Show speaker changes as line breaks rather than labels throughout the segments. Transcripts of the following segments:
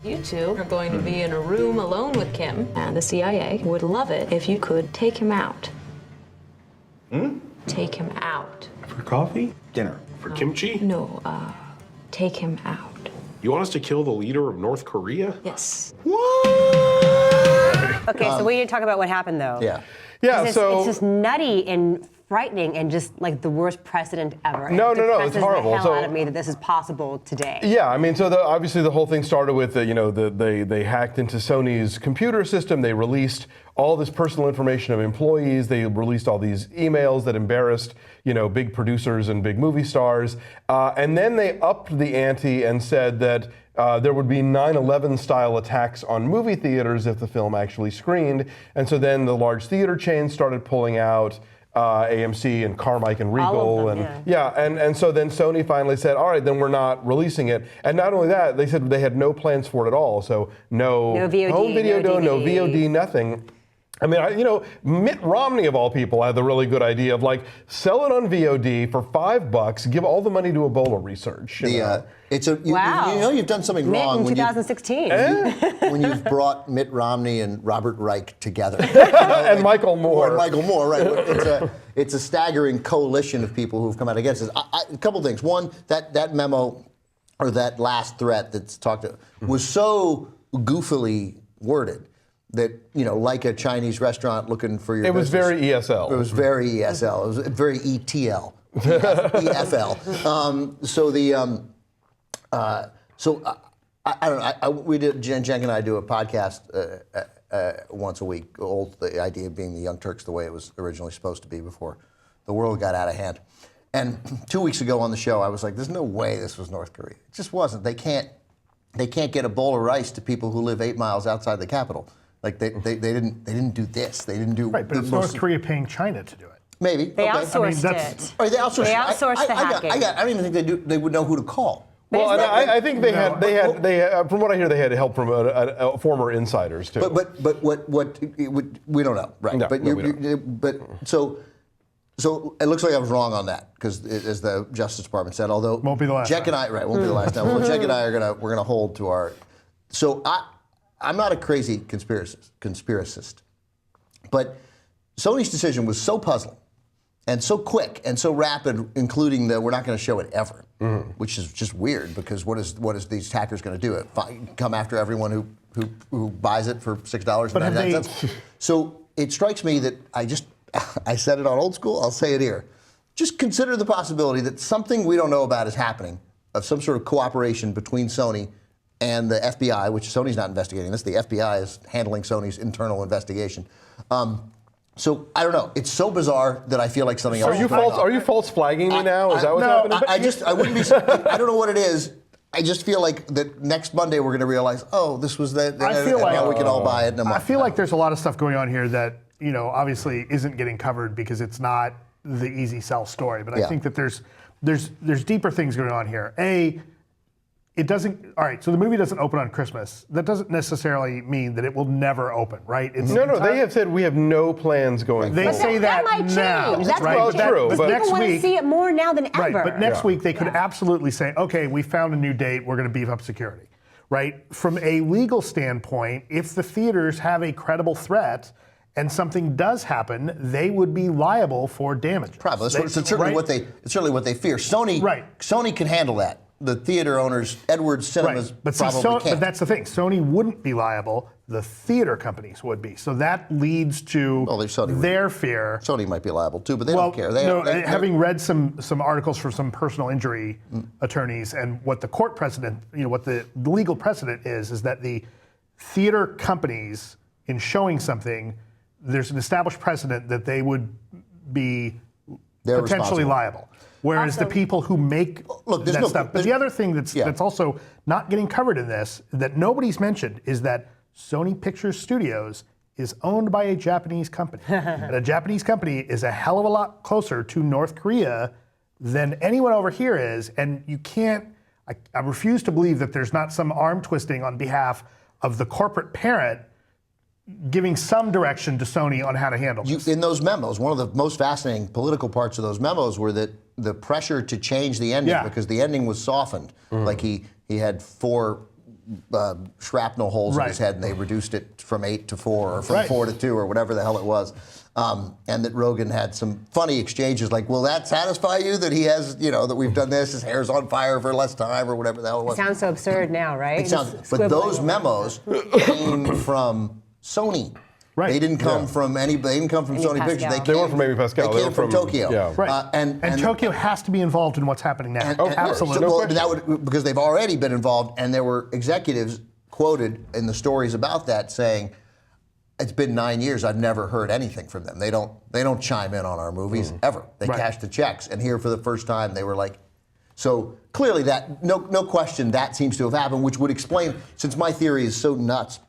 You two are going to be in a room alone with Kim, and the CIA would love it if you could take him out. Take him out.
For coffee?
Dinner.
For kimchi?
No, take him out.
You want us to kill the leader of North Korea?
Yes.
What?
Okay, so we need to talk about what happened, though.
Yeah.
Yeah,
It's
so...
just nutty and frightening and just like the worst precedent ever.
No,
it
it's horrible.
The hell out of me that this is possible today.
Yeah, I mean, so obviously the whole thing started with, they hacked into Sony's computer system. They released all this personal information of employees. They released all these emails that embarrassed, big producers and big movie stars. And then they upped the ante and said that there would be 9/11 style attacks on movie theaters if the film actually screened. And so then the large theater chains started pulling out. AMC and Carmike and Regal and so then Sony finally said, all right, then we're not releasing it. And not only that, they said they had no plans for it at all. So no
VOD,
home video,
no
no VOD, nothing. I mean, Mitt Romney of all people had the really good idea of sell it on VOD for $5, give all the money to Ebola research.
Wow.
You've done something wrong
in 2016.
when you've brought Mitt Romney and Robert Reich together.
And Michael Moore.
Right. It's a staggering coalition of people who've come out against this. A couple things. One, that memo or that last threat that's talked to was so goofily worded that, like a Chinese restaurant looking for your business.
Was very ESL.
It was very ESL. It was very ETL. EFL. I don't know. We did. Jen and I do a podcast once a week. The idea of being the Young Turks the way it was originally supposed to be before the world got out of hand. And 2 weeks ago on the show, I was like, "There's no way this was North Korea. It just wasn't. They can't get a bowl of rice to people who live 8 miles outside the capital. They didn't do this. They didn't do
right. But it's North Korea paying China to do it.
Maybe
they outsourced it.
They outsourced.
They outsourced the hacking.
I don't even think they would know who to call.
Well, and I think they had. From what I hear, they had help from former insiders too.
But what we don't know, right?
No,
So it looks like I was wrong on that because, as the Justice Department said, although
won't be the last
Jack
time.
and I won't be the last time. Well, Jack and I we're gonna hold to our. So I'm not a crazy conspiracist, but Sony's decision was so puzzling and so quick and so rapid, including that we're not going to show it ever, which is just weird because what is these hackers going to do? Come after everyone who buys it for $6.99? So it strikes me that I said it on Old School, I'll say it here. Just consider the possibility that something we don't know about is happening, of some sort of cooperation between Sony and the FBI, which Sony's not investigating this. The FBI is handling Sony's internal investigation. So I don't know. It's so bizarre that I feel like something else.
Are you false flagging me now? Is that what's happening?
I wouldn't be. I don't know what it is. I just feel like that next Monday we're going to realize, this was that.
I feel like
now we can all buy it in a month.
I feel like there's a lot of stuff going on here that obviously isn't getting covered because it's not the easy sell story. But I think that there's deeper things going on here. It doesn't. All right, so the movie doesn't open on Christmas. That doesn't necessarily mean that it will never open, right?
No. They have said we have no plans going forward.
They say that
might change.
now.
That's
right.
True.
But people want to see it more now than ever.
Right, but next week they could absolutely say, okay, we found a new date. We're going to beef up security, right? From a legal standpoint, if the theaters have a credible threat and something does happen, they would be liable for damages.
Probably. It's certainly what they fear. Sony can handle that. The theater owners, Edwards Cinemas,
but
probably can't.
But that's the thing. Sony wouldn't be liable. The theater companies would be. So that leads to their fear.
Sony might be liable too, but they don't care.
Having read some articles from some personal injury attorneys and what the court precedent, what the legal precedent is that the theater companies, in showing something, there's an established precedent that they would be potentially liable. Whereas the people who make that stuff. But the other thing that's also not getting covered in this, that nobody's mentioned, is that Sony Pictures Studios is owned by a Japanese company. And a Japanese company is a hell of a lot closer to North Korea than anyone over here is. And you can't, I refuse to believe that there's not some arm twisting on behalf of the corporate parent giving some direction to Sony on how to handle this.
In those memos, one of the most fascinating political parts of those memos were that the pressure to change the ending, because the ending was softened. Like he had 4 shrapnel holes in his head, and they reduced it from 8 to 4, or from 4 to 2, or whatever the hell it was. And that Rogan had some funny exchanges, like, will that satisfy you that he has, that we've done this, his hair's on fire for less time, or whatever the hell it was.
It sounds so absurd now, right?
But those memos came from Sony.
Right.
They didn't come from anybody. They didn't come from Sony Pictures.
They weren't from Amy Pascal.
They came from Tokyo.
Yeah.
Right. And Tokyo has to be involved in what's happening now.
Absolutely. Because they've already been involved, and there were executives quoted in the stories about that saying, "It's been 9 years. I've never heard anything from them. They don't chime in on our movies ever. They cash the checks." And here, for the first time, they were like, so clearly that no question that seems to have happened, which would explain, since my theory is so nuts,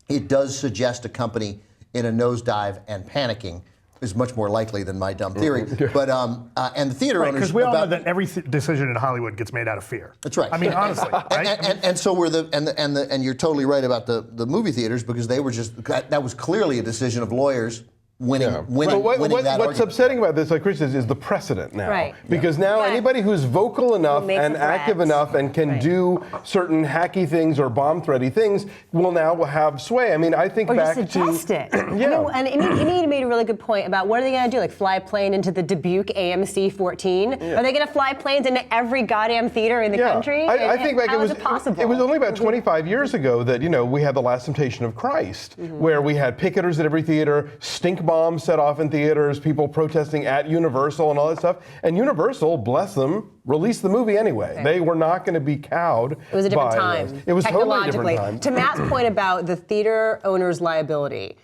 it does suggest a company in a nosedive and panicking is much more likely than my dumb theory. But and the theater owners,
because we all know that every decision in Hollywood gets made out of fear.
That's right.
I mean, honestly, right?
and so were and you're totally right about the movie theaters, because they were just, that was clearly a decision of lawyers winning that
What's
argument.
upsetting about this, like Chris says, is the precedent now.
Right.
Because now anybody who's vocal enough and active enough and can do certain hacky things or bomb-thready things will now have sway. I mean, I think
or
back
just suggest
to...
it. Yeah. And Amy made a really good point about what are they going to do, like fly a plane into the Dubuque AMC 14? Yeah. Are they going to fly planes into every goddamn theater in the country?
I think back,
it
was only about 25 years ago that, we had The Last Temptation of Christ, where we had picketers at every theater, stink bombs set off in theaters, people protesting at Universal and all that stuff. And Universal, bless them, released the movie anyway. Okay. They were not going to be cowed.
It was a different time.
It was totally a different time.
To Matt's point about the theater owner's liability,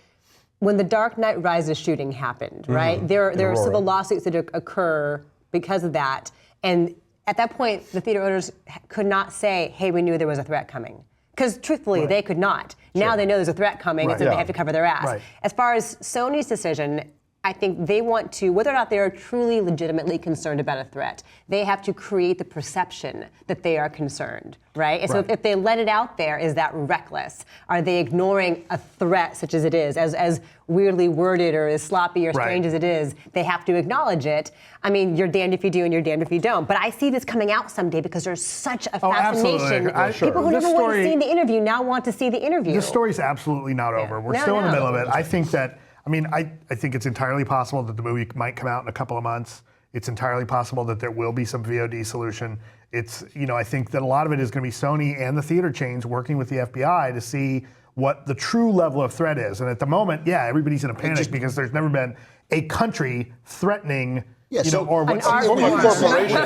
when the Dark Knight Rises shooting happened, right? There are civil lawsuits that occur because of that. And at that point, the theater owners could not say, hey, we knew there was a threat coming. Because truthfully, they could not. Now they know there's a threat coming, and so they have to cover their ass. Right. As far as Sony's decision, I think they want to, whether or not they are truly legitimately concerned about a threat, they have to create the perception that they are concerned, right? And so if they let it out there, is that reckless? Are they ignoring a threat such as it is, as weirdly worded or as sloppy or strange as it is? They have to acknowledge it. I mean, you're damned if you do and you're damned if you don't. But I see this coming out someday because there's such a fascination. People who never want to see the interview now want to see the interview.
The story's absolutely not over. We're still in the middle of it. I think that, I think it's entirely possible that the movie might come out in a couple of months. It's entirely possible that there will be some VOD solution. It's, I think that a lot of it is going to be Sony and the theater chains working with the FBI to see what the true level of threat is. And at the moment, everybody's in a panic because there's never been a country threatening, or what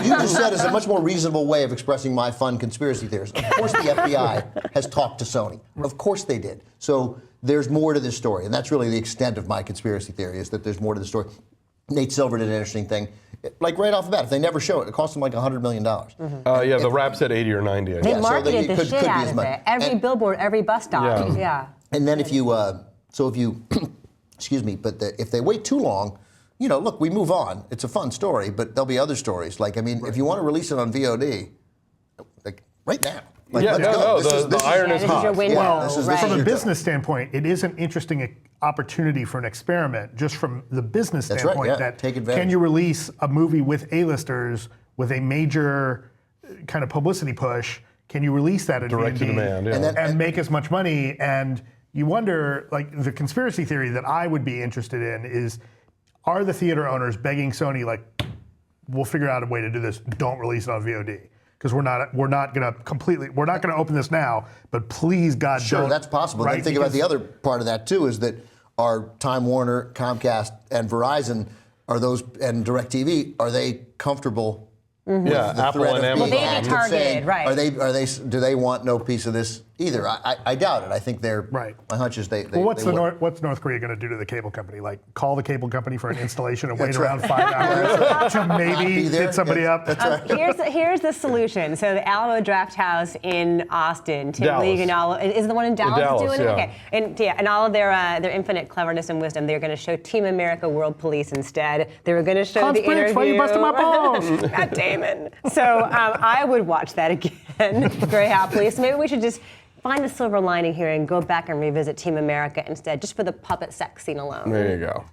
you just said is a much more reasonable way of expressing my fun conspiracy theories. Of course the FBI has talked to Sony. Of course they did. So there's more to this story, and that's really the extent of my conspiracy theory, is that there's more to the story. Nate Silver did an interesting thing. Like right off the bat, if they never show it, it cost them like $100 million.
The rap said 80 or 90.
They marketed the shit out of it. Every billboard, every bus stop. Yeah.
And then if you, excuse me, but if they wait too long, look, we move on. It's a fun story, but there'll be other stories. Like, if you want to release it on VOD, like right now. Like,
the iron is hot.
From a business standpoint, it is an interesting opportunity for an experiment, just from the business standpoint.
Take advantage.
Can you release a movie with A-listers with a major kind of publicity push? Can you release that in
direct to demand,
and make as much money? And you wonder, like, the conspiracy theory that I would be interested in is, are the theater owners begging Sony, like, we'll figure out a way to do this, don't release it on VOD? Because we're not going to open this now, but please, God, don't.
Sure, that's possible. Right? Then think about the other part of that too, is that are Time Warner, Comcast, and Verizon, and DirecTV, are they comfortable with the
Apple
threat
and
of being
Amazon.
hacked and saying, do they want no piece of this either? I doubt it. I think they're, my hunch is they
what's North Korea going to do to the cable company? Like, call the cable company for an installation and wait around 5 hours to maybe hit somebody up?
Here's the solution. So the Alamo Draft House in Austin, Tim League and all, is the one in Dallas doing it? Okay. And all of their infinite cleverness and wisdom, they're going to show Team America World Police instead. They were going to show the interview.
Why you busting my balls?
God Damon. So I would watch that again very happily. So maybe we should just find the silver lining here and go back and revisit Team America instead, just for the puppet sex scene alone.
There you go.